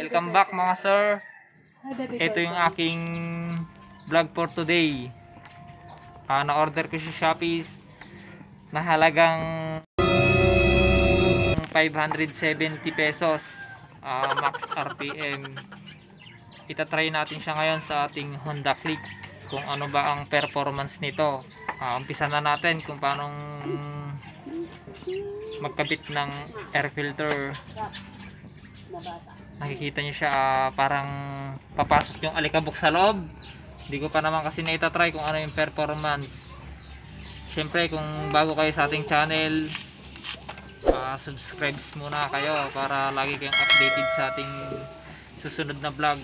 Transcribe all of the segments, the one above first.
Welcome back mga sir. Ito yung aking vlog for today. Na-order ko sa Shopee na halagang 570 pesos. Max RPM. Itatry natin siya ngayon sa ating Honda Click kung ano ba ang performance nito. Umpisa na natin kung paano magkabit ng air filter. Nakikita nyo siya, parang papasok yung alikabok sa loob. Hindi ko pa naman kasi na-try kung ano yung performance. Syempre kung bago kayo sa ating channel, subscribe muna kayo para lagi kayong updated sa ating susunod na vlog.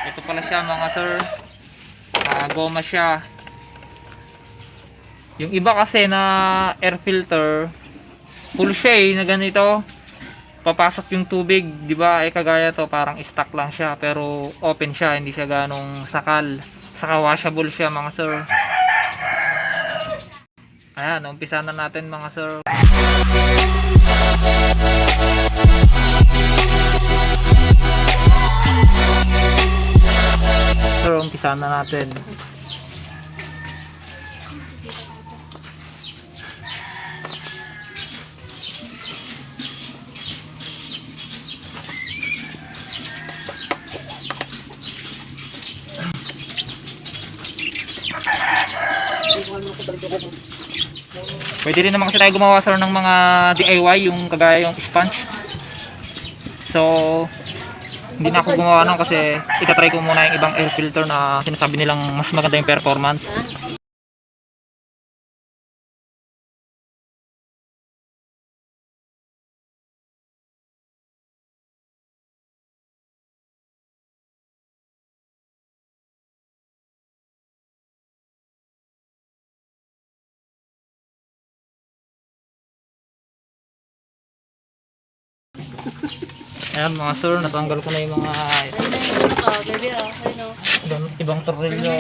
Ito pala siya mga sir, goma siya. Yung iba kasi na air filter, full siya na ganito, papasok yung tubig, di ba? Kagaya to, parang stock lang siya, pero open siya, hindi siya ganong sakal. Saka washable siya mga sir. Ayan, umpisa na natin mga sir. Sir, umpisa na natin. Pwede rin naman kasi tayo gumawa sir ng mga DIY, yung kagaya yung sponge. So hindi na ako gumawa nun kasi itatry ko muna yung ibang air filter na sinasabi nilang mas maganda yung performance. Ayan mga sir, natanggal ko na yung mga ibang tornilyo.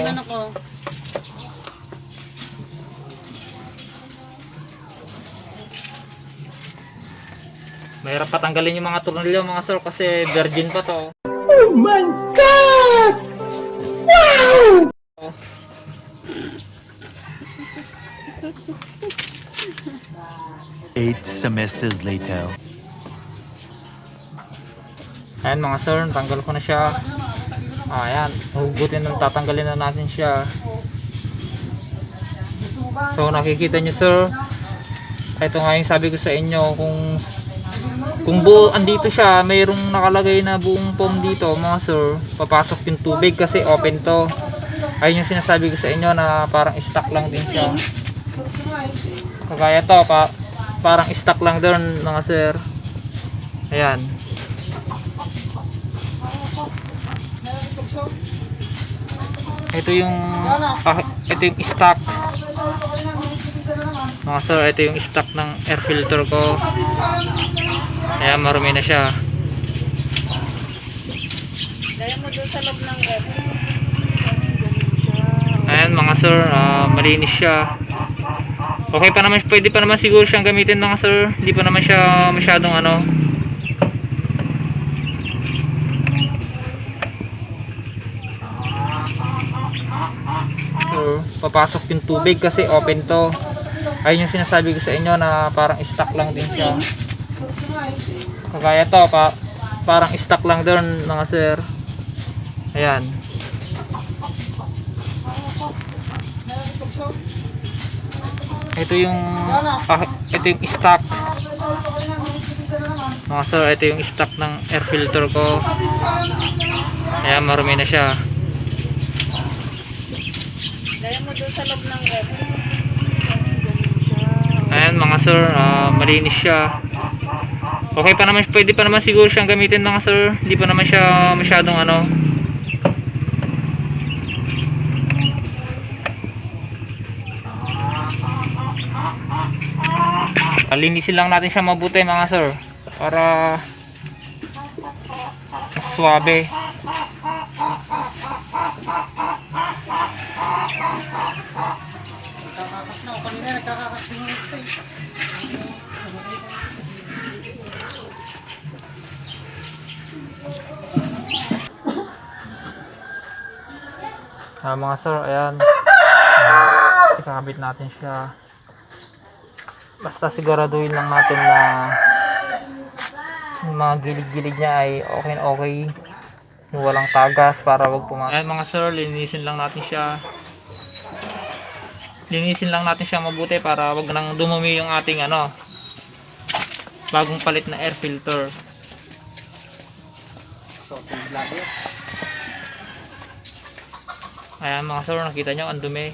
Mahirap patanggalin yung mga tornilyo mga sir kasi virgin pa to. Oh my god! Wow! 8 semesters later. Ayan mga sir, tanggal ko na siya. Ayan, hugutin na, tatanggalin na natin siya. So nakikita nyo sir, ito nga yung sabi ko sa inyo, kung buo andito siya, mayroong nakalagay na buong foam dito mga sir, papasok yung tubig kasi open to. Ayun yung sinasabi ko sa inyo na parang stock lang din siya. Kagaya to, parang stock lang doon mga sir. Ayan. Ito yung stock mga sir, ito yung stock ng air filter ko. Ayan, marumi na siya. Gaya mo doon sa loob ng rep. Ayan mga sir, malinis siya. Okay pa naman, pwede pa naman siguro siyang gamitin mga sir. Hindi pa naman siya masyadong ano. Papasok yung tubig kasi open to. Ayun yung sinasabi ko sa inyo na parang stock lang din siya. Kagaya to, parang stock lang doon mga sir. Ayan. Ito yung stock mga sir, ito yung stock ng air filter ko. Ayan, marumi na siya. Gaya mo doon sa loob ng rep. Ayan mga sir, malinis siya. Okay pa naman, pwede pa naman siguro siyang gamitin mga sir. Hindi pa naman siya masyadong ano. Linisin lang natin siya mabuti mga sir para mas swabe. Mga sir, ayan. Ikakabit natin siya. Basta siguraduhin lang natin na yung mga gilid-gilid niya ay okay na okay. Yung walang tagas para wag pumasok. Ayan mga sir, linisin lang natin siya. Linisin lang natin siya mabuti para wag nang dumumi yung ating bagong palit na air filter. Ayan mga sir, nakita nyo ang dumi.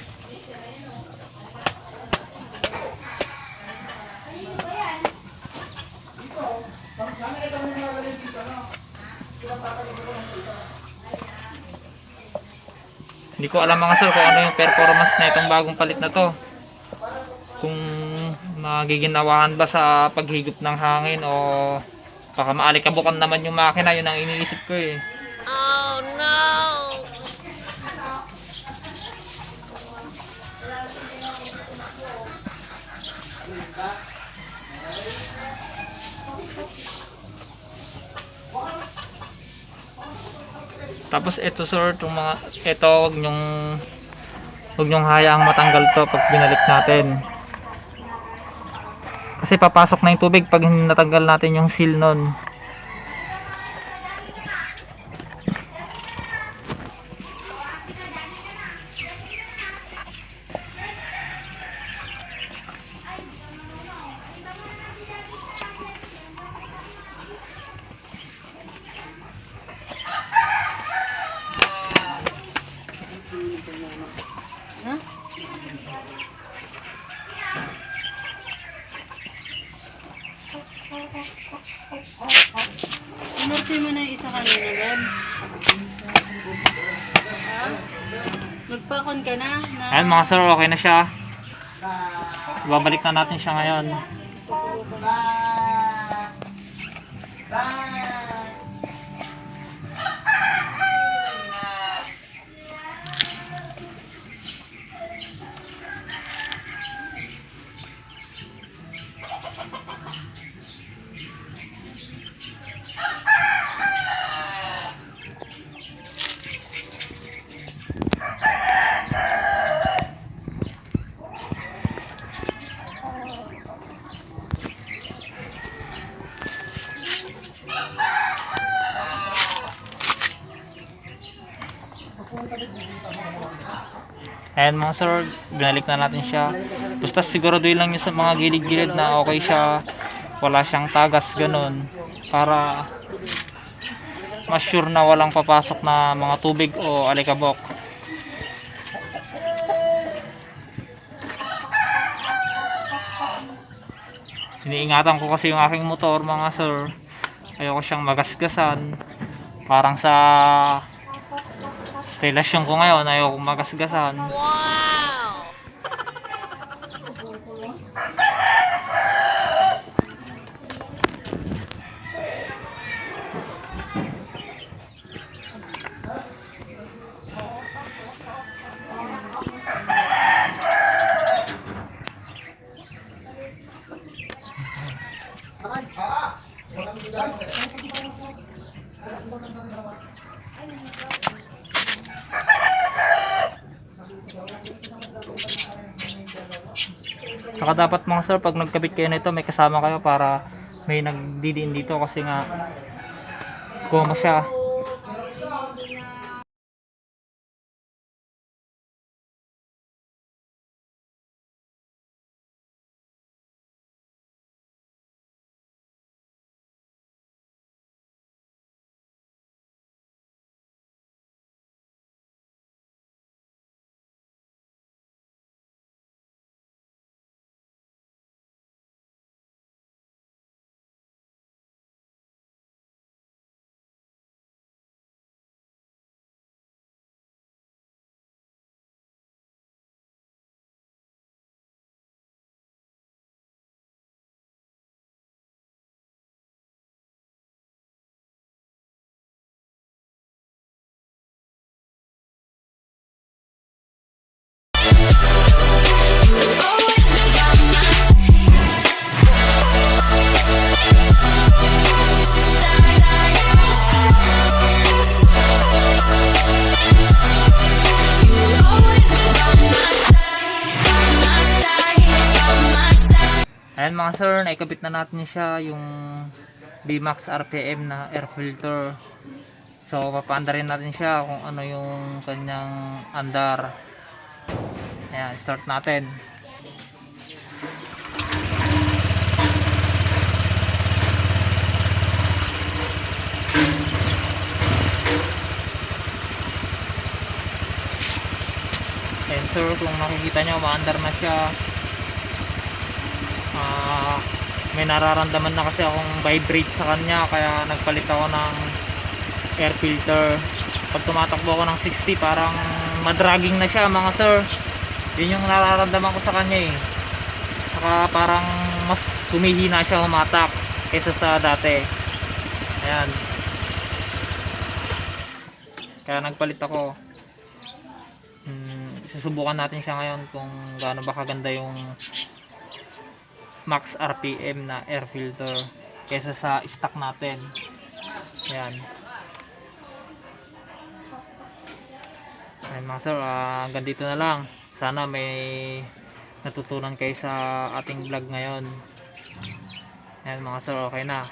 Hindi ko alam mga sir kung ano yung performance na itong bagong palit na to. Kung magiginawahan ba sa paghigop ng hangin o baka maalikabukan naman yung makina, yun ang iniisip ko eh. Oh no! Tapos ito sir, wag nyong hayaang matanggal to pag binalik natin. Kasi papasok na yung tubig pag hindi natanggal natin yung seal nun. Inorte mo na yung isa kanina, Gab. Ha? Nagpakon ka na? Ayan mga sir, okay na siya. Babalik na natin siya ngayon. Ayan mga sir, binalik na natin siya. Basta siguraduhin lang nyo sa mga gilid-gilid na okay siya, wala siyang tagas ganun, para mas sure na walang papasok na mga tubig o alikabok. Iniingatan ko kasi yung aking motor mga sir, ayoko siyang magasgasan. Parang sa relasyon ko ngayon, ayoko magasgasan. Wow! Saka dapat mga sir, pag nagkabit kayo nito, may kasama kayo para may nagdidiin dito kasi nga goma siya. mga sir, naikabit na natin siya yung BMAX RPM na air filter. So papaandarin natin siya kung ano yung kanyang andar. Ayan, start natin. Ayan sir, kung nakikita nyo, maandar na siya. May nararamdaman na kasi akong vibrate sa kanya, kaya nagpalit ako ng air filter. Pag tumatakbo ako ng 60, parang madragging na siya mga sir. Yun yung nararamdaman ko sa kanya eh. Saka parang mas humihina siya humatak kaysa sa dati. Ayan, kaya nagpalit ako. Susubukan natin siya ngayon kung gaano ba kaganda yung max RPM na air filter kaysa sa stock natin. Ayan. Ayan mga sir, hanggang dito na lang. Sana may natutunan kayo sa ating vlog ngayon. Ayan mga sir, okay na.